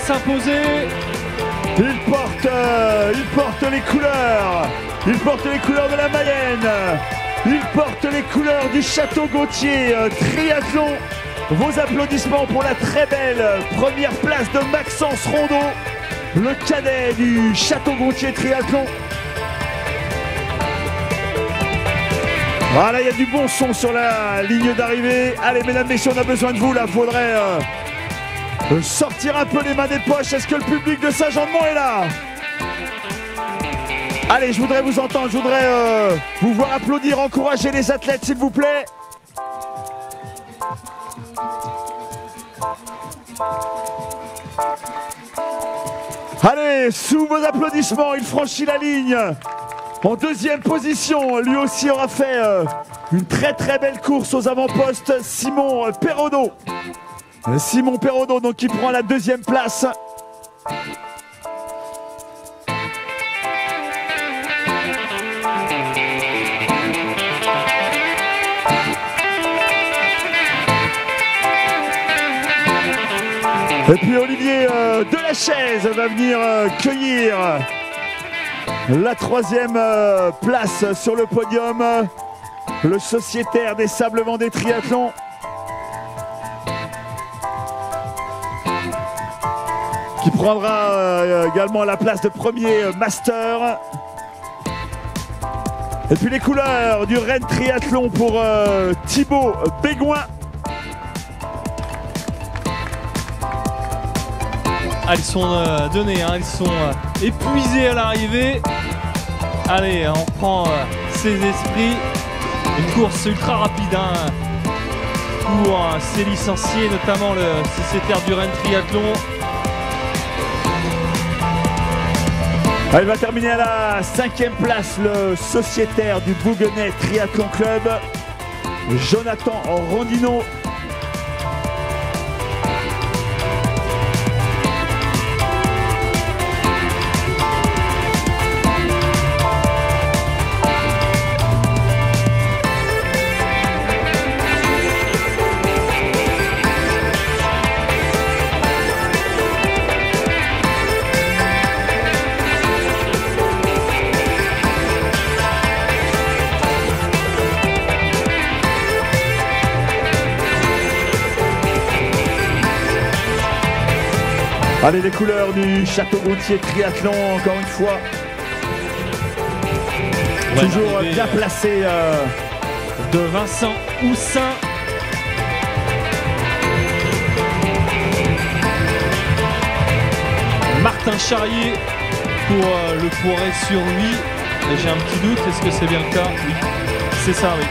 s'imposer. Il porte les couleurs. Il porte les couleurs de la Mayenne. Il porte les couleurs du Château Gauthier Triathlon. Vos applaudissements pour la très belle première place de Maxence Rondeau, le cadet du Château Gauthier Triathlon. Voilà, il y a du bon son sur la ligne d'arrivée. Allez, mesdames, messieurs, on a besoin de vous là. Faudrait sortir un peu les mains des poches. Est-ce que le public de Saint-Jean-de-Mont est là? Allez, je voudrais vous entendre. Je voudrais vous voir applaudir, encourager les athlètes, s'il vous plaît. Allez, sous vos applaudissements, il franchit la ligne. En deuxième position, lui aussi aura fait une très très belle course aux avant-postes, Simon Perraudot. Simon Perraudot, donc, qui prend la deuxième place. Et puis Olivier Delachaise va venir cueillir la troisième place sur le podium. Le sociétaire des Sables Vendée Triathlon. Qui prendra également la place de premier master. Et puis les couleurs du Rennes Triathlon pour Thibaut Bégouin. Elles sont données, hein, elles sont épuisées à l'arrivée. Allez, on reprend ses esprits. Une course ultra rapide hein, pour ses licenciés, notamment le sociétaire du Rennes Triathlon. Elle va terminer à la 5e place, le sociétaire du Bouguenais Triathlon Club, Jonathan Rondino. Allez, les couleurs du Château Gauthier Triathlon, encore une fois. Ouais, toujours bien placé. De Vincent Houssin. Martin Charrier pour le Poiret sur lui. J'ai un petit doute, est-ce que c'est bien le cas? Oui, c'est ça, oui.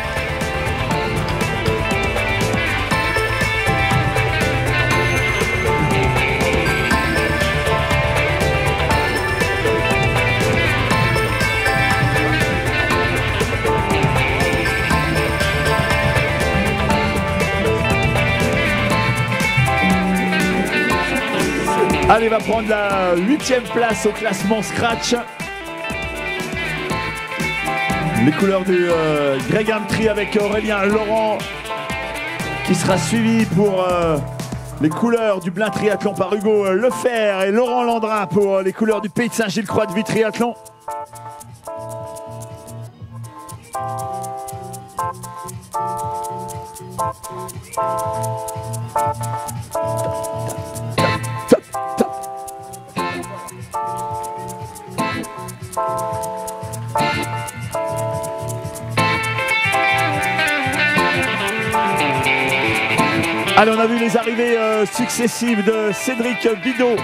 Allez, va prendre la 8e place au classement Scratch. Les couleurs du Greg Amtry avec Aurélien Laurent qui sera suivi pour les couleurs du Blain Triathlon par Hugo Lefer et Laurent Landrin pour les couleurs du Pays de Saint-Gilles-Croix-de-Vie Triathlon. Allez, on a vu les arrivées successives de Cédric Bidot,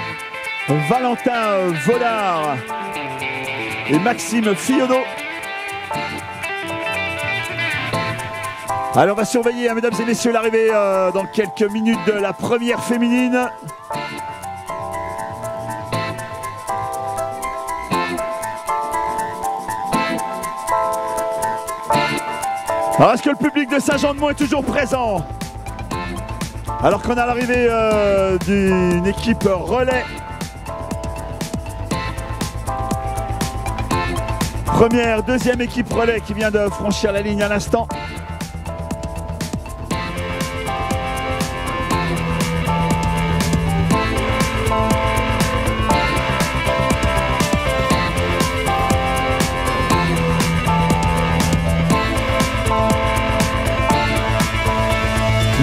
Valentin Volard et Maxime Fiodo. Allez, on va surveiller, hein, mesdames et messieurs, l'arrivée dans quelques minutes de la première féminine. Alors, est-ce que le public de Saint-Jean-de-Mont est toujours présent? Alors qu'on a l'arrivée d'une équipe relais. Première, deuxième équipe relais qui vient de franchir la ligne à l'instant.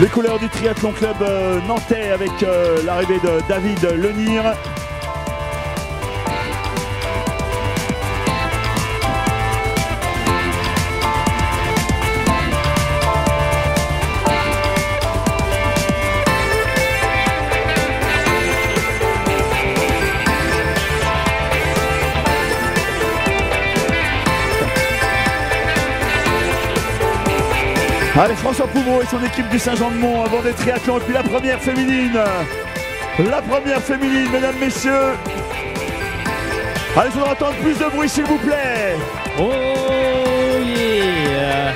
Les couleurs du triathlon club nantais avec l'arrivée de David Lenir. Allez, François Pouvreau et son équipe du Saint-Jean-de-Mont avant des triathlons. Et puis la première féminine. La première féminine, mesdames, messieurs. Allez, il faudra entendre plus de bruit, s'il vous plaît. Oh yeah.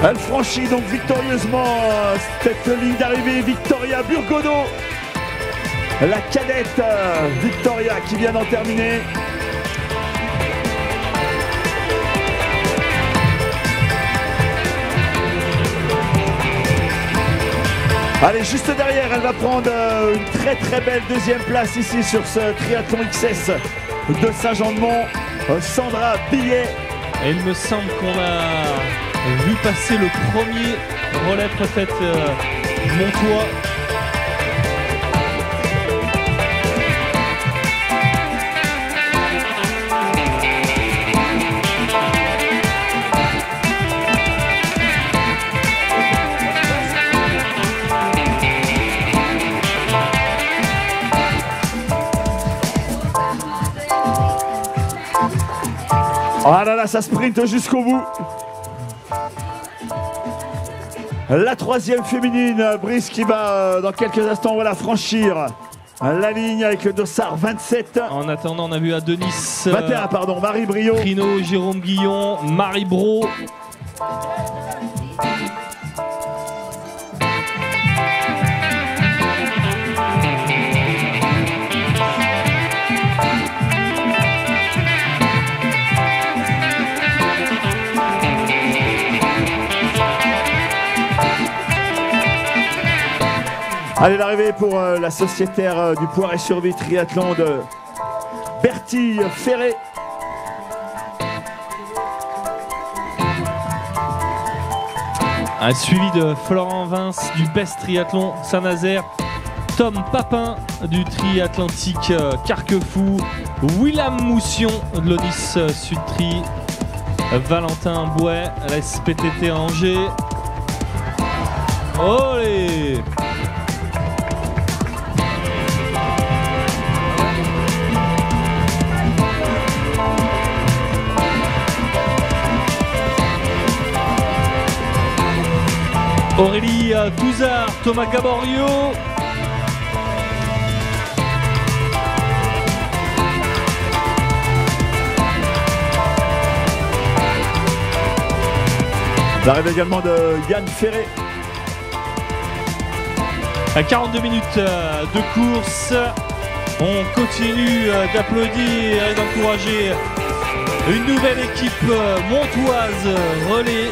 Elle franchit donc victorieusement cette ligne d'arrivée. Victoria Burgodeau. La cadette Victoria qui vient d'en terminer. Allez, juste derrière, elle va prendre une très très belle deuxième place ici sur ce triathlon XS de Saint-Jean-de-Mont. Sandra Billet. Et il me semble qu'on a vu passer le premier relais peut-être montois. Ah là là, ça sprinte jusqu'au bout. La troisième féminine, Brice qui va dans quelques instants voilà, franchir la ligne avec le dossard 27. En attendant, on a vu à Denis 21, pardon, Marie Brio. Crino, Jérôme Guillon, Marie Bro. Allez, l'arrivée pour la sociétaire du Poiret sur Vie triathlon de Bertille Ferré. Un suivi de Florent Vince du Best Triathlon Saint-Nazaire, Tom Papin du Triatlantique Carquefou, William Moussion de l'Onis Sud-Tri, Valentin Bouet à la SPTT Angers. Olé! Aurélie Touzard, Thomas Gaborio. L'arrivée également de Yann Ferré. À 42 minutes de course, on continue d'applaudir et d'encourager une nouvelle équipe montoise relais.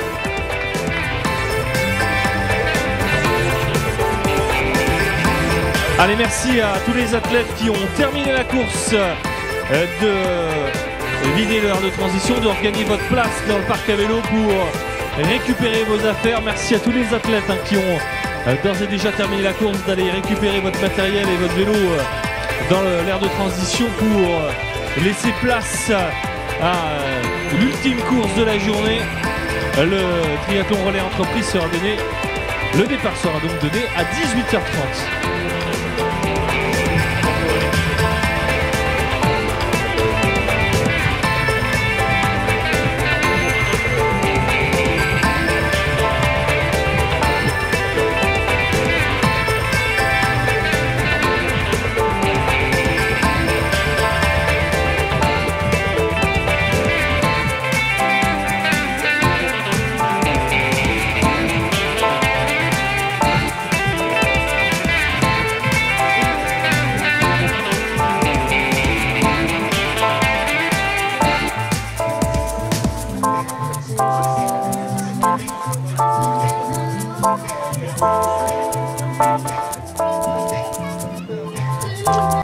Allez, merci à tous les athlètes qui ont terminé la course de vider l'heure de transition, de regagner votre place dans le parc à vélo pour récupérer vos affaires. Merci à tous les athlètes qui ont d'ores et déjà terminé la course, d'aller récupérer votre matériel et votre vélo dans l'aire de transition pour laisser place à l'ultime course de la journée. Le triathlon relais entreprise sera donné, le départ sera donc donné à 18h30.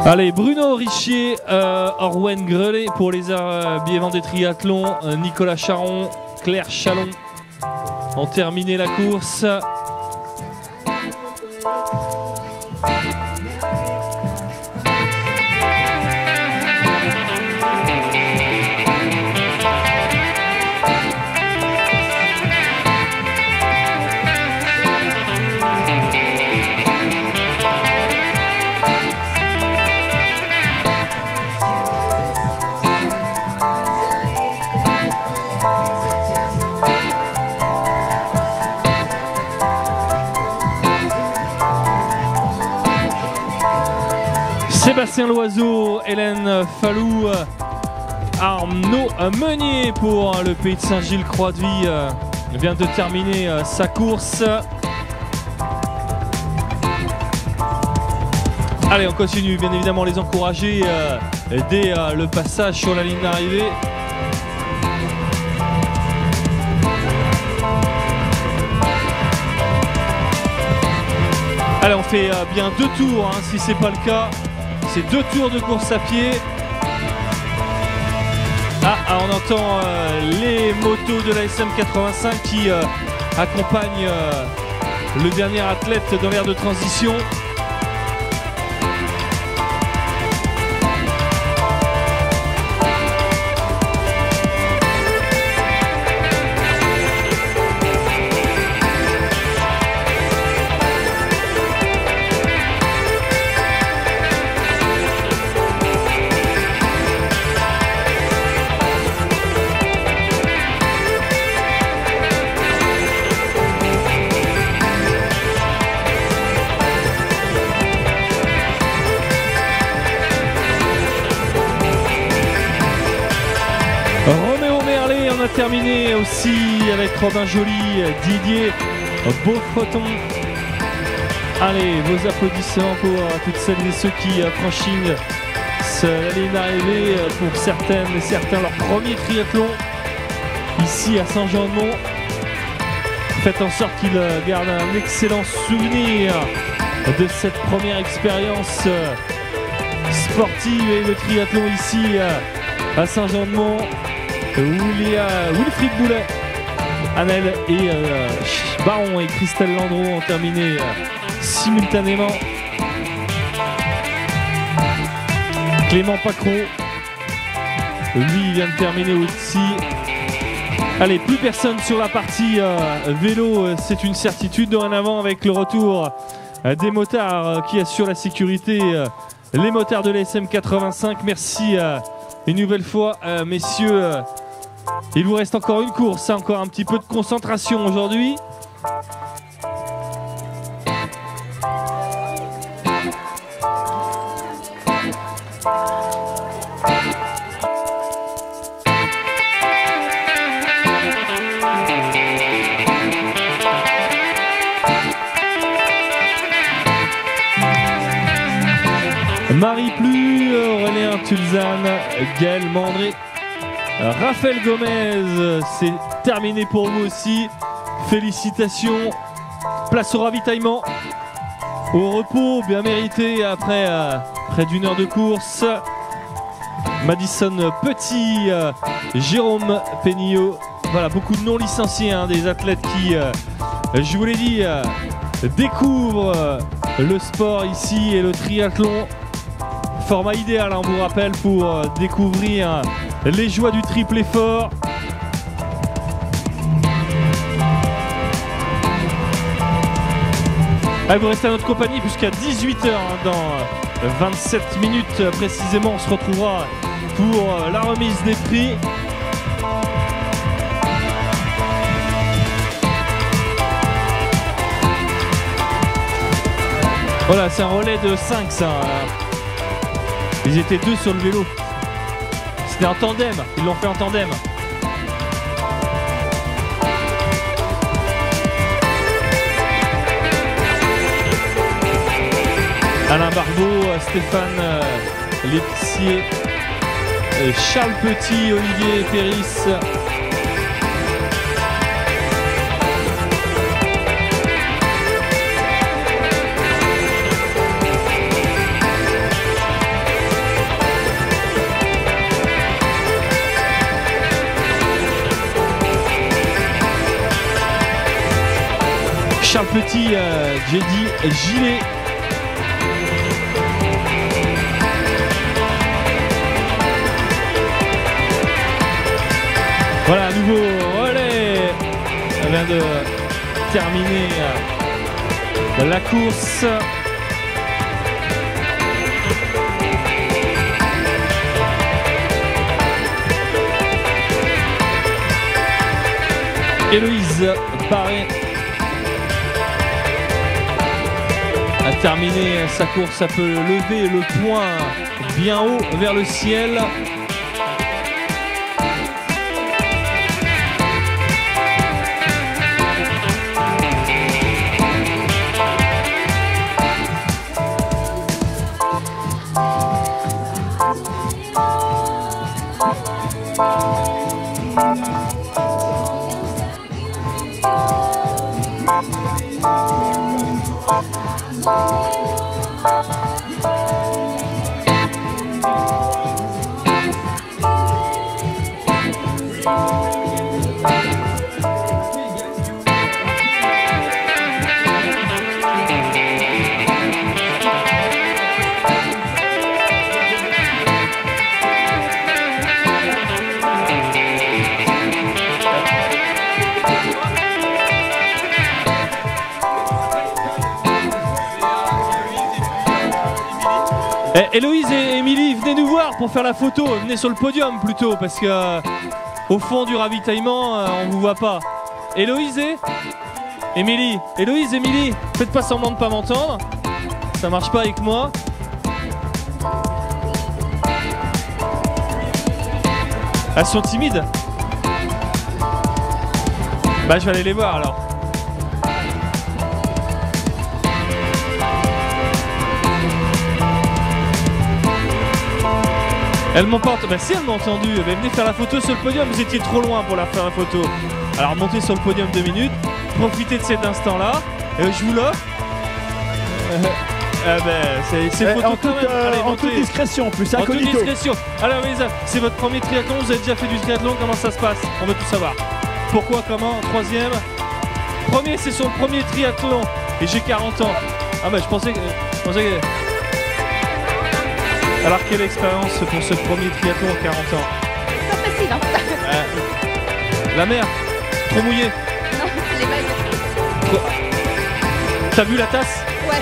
Allez, Bruno Richier, Orwen Grelet pour les billets vendés triathlon, Nicolas Charon, Claire Chalon ont terminé la course. Sébastien Loiseau, Hélène Falou, Arnaud Meunier pour le Pays de Saint-Gilles-Croix-de-Vie vient de terminer sa course. Allez, on continue bien évidemment les encourager dès le passage sur la ligne d'arrivée. Allez, on fait bien 2 tours, hein, si c'est pas le cas. C'est 2 tours de course à pied. On entend les motos de la SM85 qui accompagnent le dernier athlète dans l'aire de transition. Roméo Merlet, on a terminé aussi avec Robin Joly, Didier Beaufreton. Allez, vos applaudissements pour toutes celles et ceux qui franchissent la ligne d'arrivée, pour certaines et certains leur premier triathlon ici à Saint-Jean-de-Mont. Faites en sorte qu'ils gardent un excellent souvenir de cette première expérience sportive et le triathlon ici à Saint-Jean-de-Mont. Wilfried Boulet, Annelle et Baron et Christelle Landreau ont terminé simultanément. Clément Pacro, lui vient de terminer aussi. Allez, plus personne sur la partie vélo, c'est une certitude dorénavant avec le retour des motards qui assurent la sécurité, les motards de la SM85. Merci une nouvelle fois, messieurs. Il vous reste encore une course, encore un petit peu de concentration aujourd'hui. Marie Plu, Aurélien Tulzane, Gaël Mandré, Raphaël Gomez, c'est terminé pour vous aussi. Félicitations. Place au ravitaillement. Au repos, bien mérité après près d'1 heure de course. Madison Petit, Jérôme Pénillot. Voilà, beaucoup de non licenciés, hein, des athlètes qui, je vous l'ai dit, découvrent le sport ici et le triathlon. Format idéal, on vous rappelle, pour découvrir les joies du triple effort. Allez, vous restez à notre compagnie puisqu'à 18h, dans 27 minutes précisément, on se retrouvera pour la remise des prix. Voilà, c'est un relais de 5, ça. Ils étaient 2 sur le vélo. C'était en tandem, ils l'ont fait en tandem. Alain Barbeau, Stéphane Lexier, Charles Petit, Olivier Péris. Charles Petit, j'ai dit Gilet. Voilà, un nouveau relais. On vient de terminer la course. Héloïse Paré. a terminé sa course, ça peut lever le poing bien haut vers le ciel. Héloïse et Émilie, venez nous voir pour faire la photo. Venez sur le podium plutôt, parce que au fond du ravitaillement, on vous voit pas. Héloïse et Émilie. Héloïse, Émilie, faites pas semblant de pas m'entendre. Ça marche pas avec moi. Elles sont timides. Bah je vais aller les voir alors. Elles m'ont pas entendu. Bah si, elles m'ont entendu. Venez faire la photo sur le podium. Vous étiez trop loin pour la faire la photo. Alors montez sur le podium 2 minutes. Profitez de cet instant-là. Je vous l'offre. C'est photo en quand même. Allez, en toute discrétion, plus incognito. En toute discrétion. Alors Elisa, c'est votre premier triathlon. Vous avez déjà fait du triathlon. Comment ça se passe? On veut tout savoir. Pourquoi? Comment? Troisième. Premier, c'est son premier triathlon. Et j'ai 40 ans. Ah bah je pensais que... Alors quelle expérience pour ce premier triathlon à 40 ans? C'est pas facile, hein. La mer, trop mouillée. Non, c'est les vagues. T'as vu la tasse? Ouais.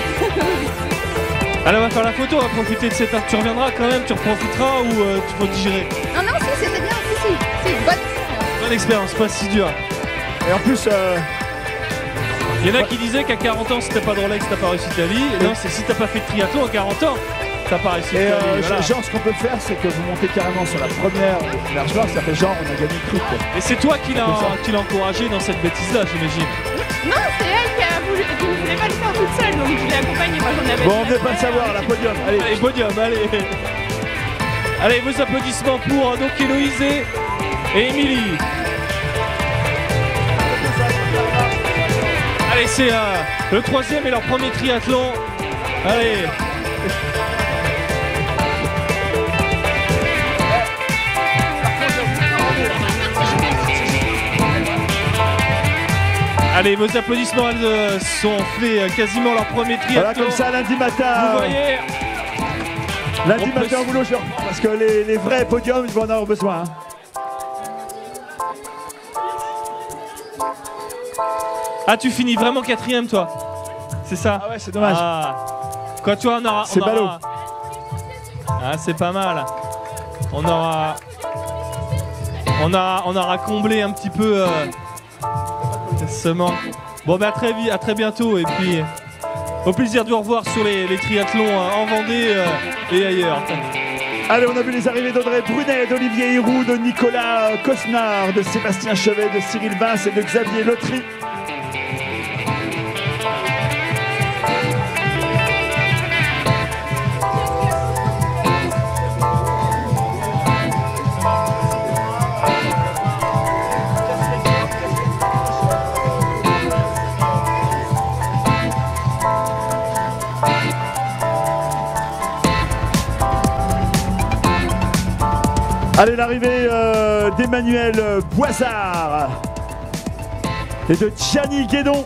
Allez, on va faire la photo, on va profiter de cette... Tu reviendras quand même, tu reprofiteras ou tu faut digérer? Non, non, si, c'était bien, si. C'est une bonne expérience. Bonne expérience, pas si dur. Et en plus... Il y en a qui disaient qu'à 40 ans, si t'as pas de Rolex, t'as pas réussi ta vie. Et non, c'est si t'as pas fait de triathlon à 40 ans, t'as pas réussi ta vie. Voilà. Genre, ce qu'on peut faire, c'est que vous montez carrément sur la première largeur, ça fait genre, on a gagné le truc. Quoi. Et c'est toi qui l'as encouragé dans cette bêtise-là, j'imagine. Non, c'est elle qui ne voulait pas le faire toute seule, donc je l'ai accompagnée. Moi, j'en avais. Bon, on ne veut pas le savoir, la podium. Allez, podium, allez. Allez, vos applaudissements pour donc Héloïse et Émilie. Allez, c'est le troisième et leur premier triathlon. Allez. Allez, vos applaudissements, elles sont fait quasiment leur premier triathlon. Voilà, comme ça, lundi matin. Vous voyez. Lundi matin au boulot, je reprends, parce que les vrais podiums, ils vont en avoir besoin. Hein. Ah, tu finis vraiment quatrième, toi? C'est ça? Ah ouais, c'est dommage. Ah. Quoi, tu vois, on aura... C'est ballot. Ah, c'est pas mal. On aura comblé un petit peu ce manque. Bon, bah à très bientôt. Et puis, au plaisir de vous revoir sur les triathlons en Vendée et ailleurs. Allez, on a vu les arrivées d'Audrey Brunet, d'Olivier Hiroux, de Nicolas Cosnard, de Sébastien Chevet, de Cyril Vince et de Xavier Lotry. Allez, l'arrivée d'Emmanuel Boisard et de Gianni Guédon.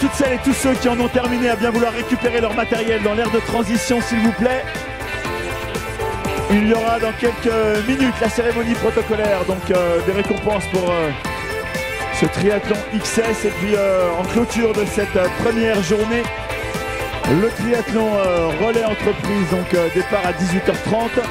toutes celles et tous ceux qui en ont terminé à bien vouloir récupérer leur matériel dans l'aire de transition, s'il vous plaît. Il y aura dans quelques minutes la cérémonie protocolaire, donc des récompenses pour ce triathlon XS. Et puis en clôture de cette première journée, le triathlon relais entreprise, donc départ à 18h30.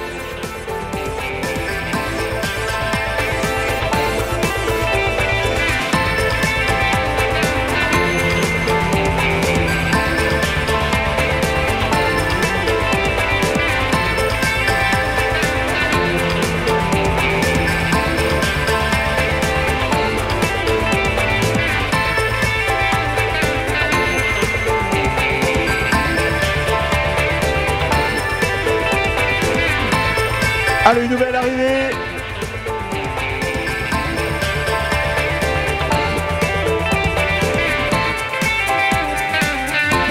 Allez, une nouvelle arrivée.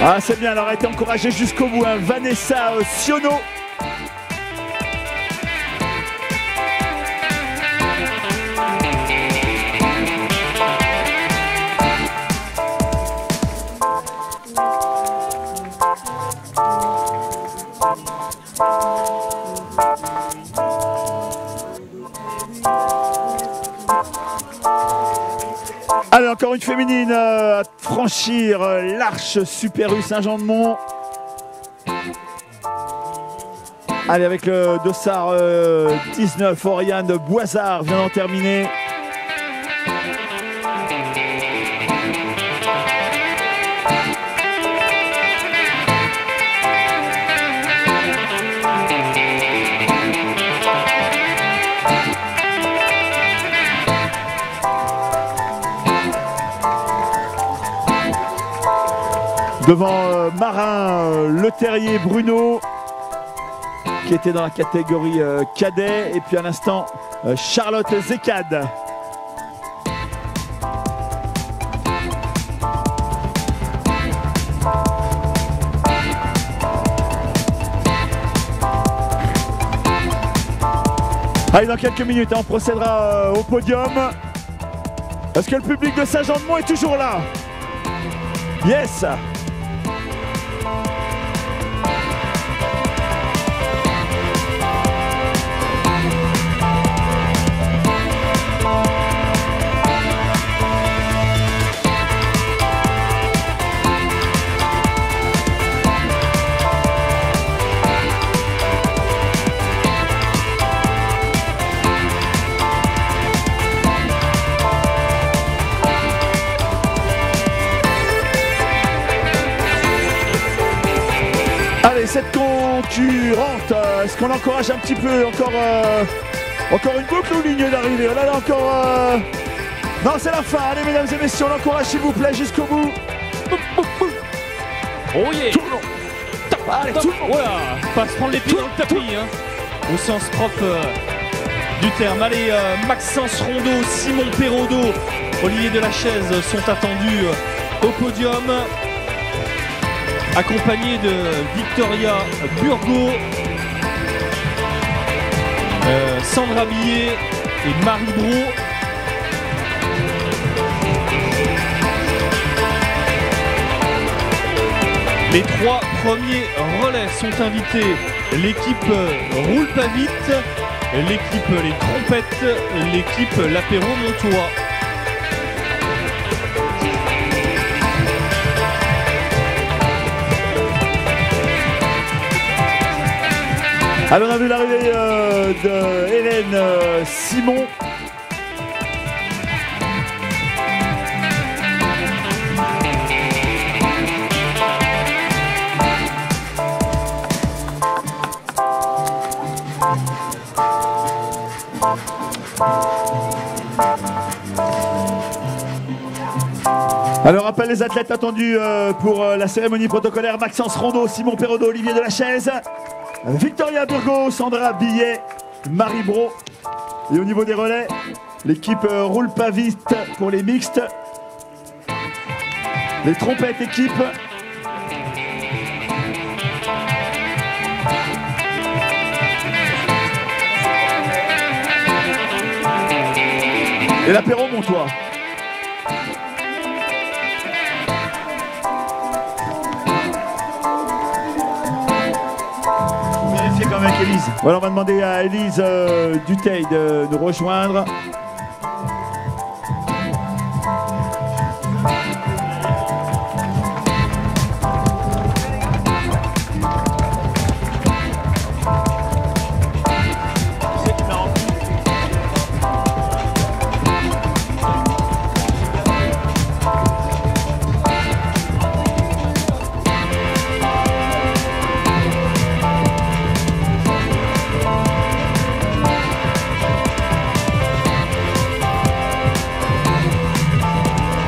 Ah, c'est bien, elle aura été encouragée jusqu'au bout, hein. Vanessa Siono. Allez, encore une féminine à franchir l'Arche Super U Saint-Jean-de-Mont. Allez, avec le dossard 19, Oriane Boisard vient d'en terminer. Devant Marin Le Terrier Bruno, qui était dans la catégorie cadet. Et puis à l'instant, Charlotte Zekad. Allez, dans quelques minutes, on procédera au podium. Est-ce que le public de Saint-Jean-de-Mont est toujours là? Yes! Allez, cette concurrente, est-ce qu'on encourage un petit peu encore une boucle ou ligne d'arrivée? Oh là là, encore... Non, c'est la fin. Allez, mesdames et messieurs, on l'encourage s'il vous plaît jusqu'au bout. Oh yeah. Tout le monde. Allez, tout le monde. Voilà, pas se prendre les pieds dans le tapis, hein, au sens propre du terme. Allez, Maxence Rondeau, Simon Perraudot, Olivier Delachaise sont attendus au podium, accompagnés de Victoria Burgot, Sandra Billet et Marie Brault. Les trois premiers relais sont invités. L'équipe Roule pas vite, l'équipe Les Trompettes, l'équipe L'Apéro Montois. Alors on a vu l'arrivée de Hélène Simon. Alors rappelle les athlètes attendus pour la cérémonie protocolaire: Maxence Rondeau, Simon Perraudot, Olivier Delachaise, Victoria Burgot, Sandra Billet, Marie Brault. Et au niveau des relais, l'équipe Roule pas vite pour les mixtes, les Trompettes équipe, et l'Apéro Montois. quand même avec Élise. Voilà, on va demander à Élise Dutheil de nous rejoindre.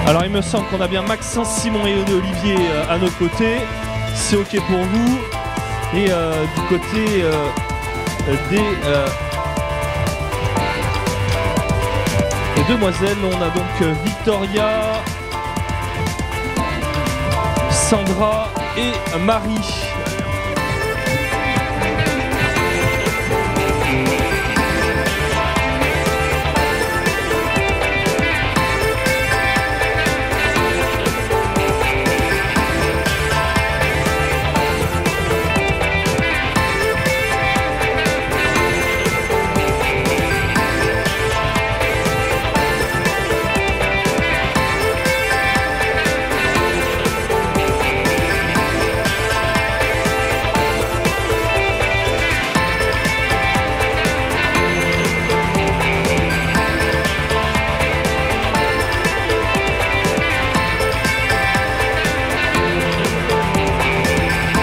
Alors il me semble qu'on a bien Maxence, Simon et Olivier à nos côtés. C'est ok pour vous. Et du côté des demoiselles, on a donc Victoria, Sandra et Marie.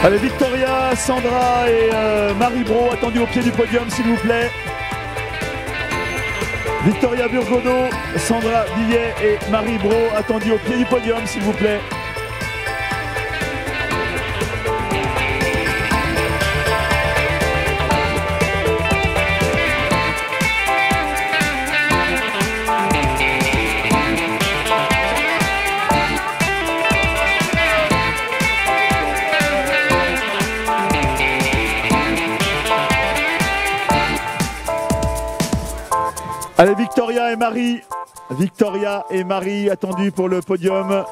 Allez, Victoria, Sandra et Marie Brault, attendus au pied du podium, s'il vous plaît. Victoria Burgodeau, Sandra Billet et Marie Brault, attendus au pied du podium, s'il vous plaît. Allez, Victoria et Marie attendus pour le podium.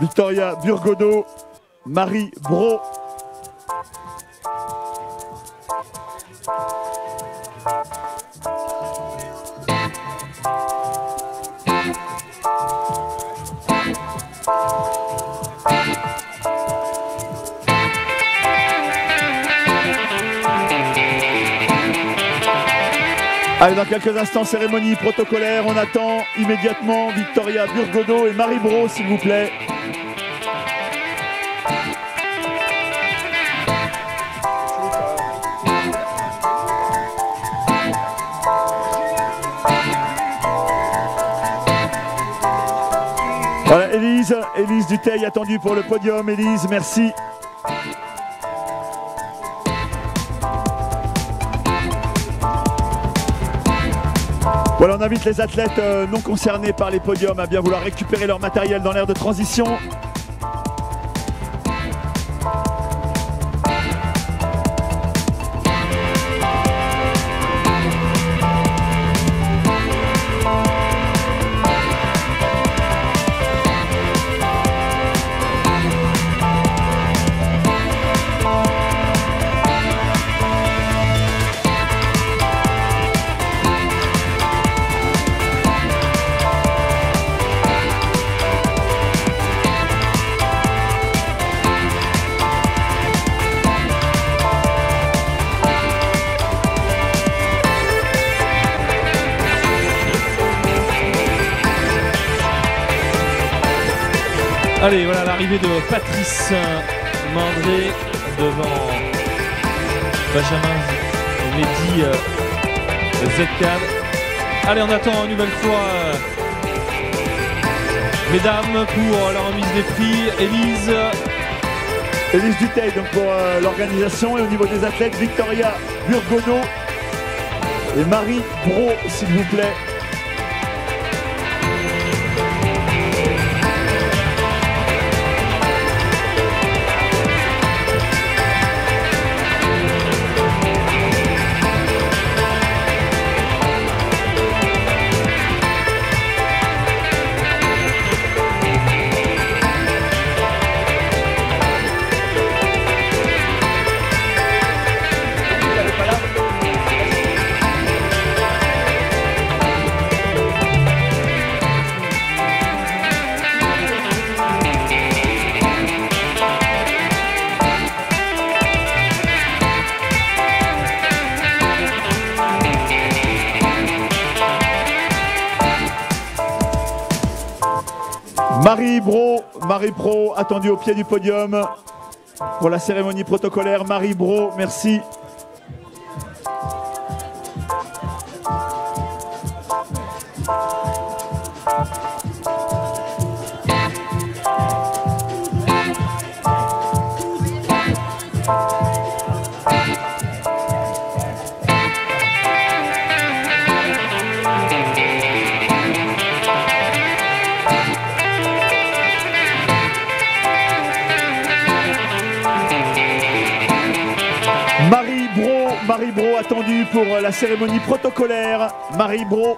Victoria Burgodeau, Marie Brault. Allez, dans quelques instants, cérémonie protocolaire. On attend immédiatement Victoria Burgodeau et Marie Brault, s'il vous plaît. Voilà, Élise Dutheil attendue pour le podium. Élise, merci. Voilà, on invite les athlètes non concernés par les podiums à bien vouloir récupérer leur matériel dans l'aire de transition. Allez, voilà l'arrivée de Patrice Mandré devant Benjamin Mehdi Zcad. Allez, on attend une nouvelle fois mesdames pour la remise des prix. Élise Dutheil donc pour l'organisation, et au niveau des athlètes, Victoria Burgodeau et Marie Brault, s'il vous plaît. Marie Bro attendue au pied du podium pour la cérémonie protocolaire. Marie Bro, merci. Marie Bro attendue pour la cérémonie protocolaire. Marie Bro.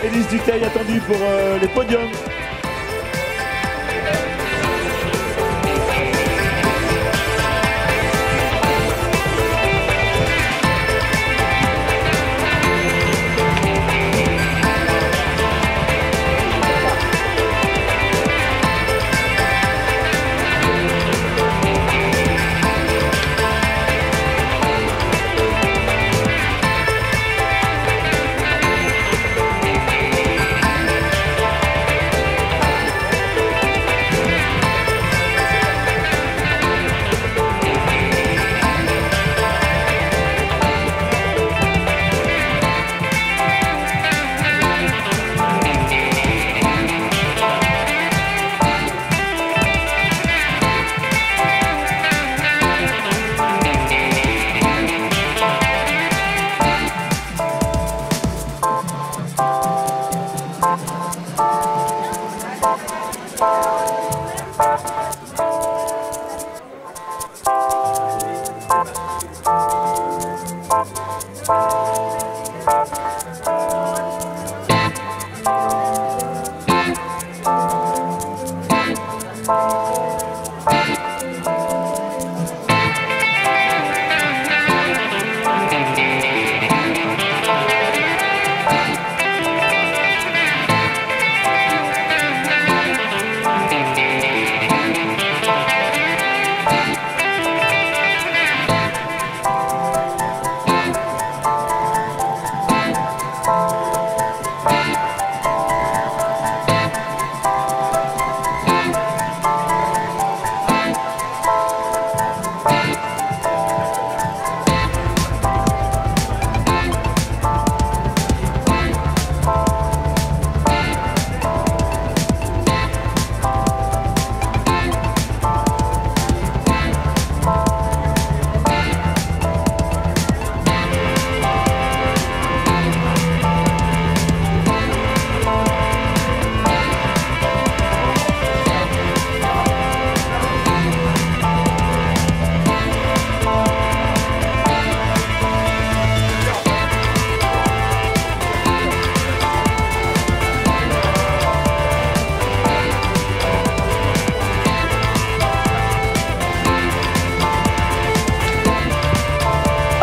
Élise Dutheil attendue pour les podiums.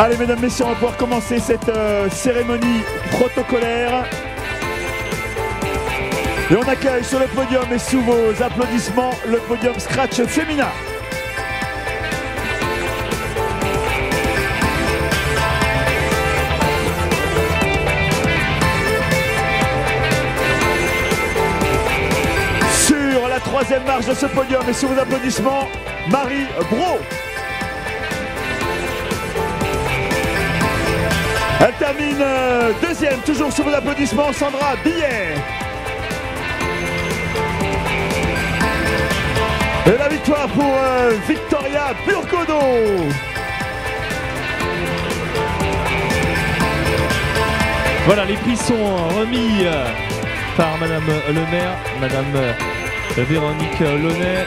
Allez, mesdames, messieurs, on va pouvoir commencer cette cérémonie protocolaire. Et on accueille sur le podium et sous vos applaudissements le podium Scratch féminin. troisième marche de ce podium. Et sous vos applaudissements, Marie Brault. Elle termine deuxième, toujours sous vos applaudissements, Sandra Billet. Et la victoire pour Victoria Burgodo. Voilà, les prix sont remis par Madame le maire, Madame Véronique Launay,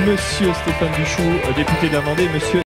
Monsieur Stéphane Duchoux, député de la Vendée, Monsieur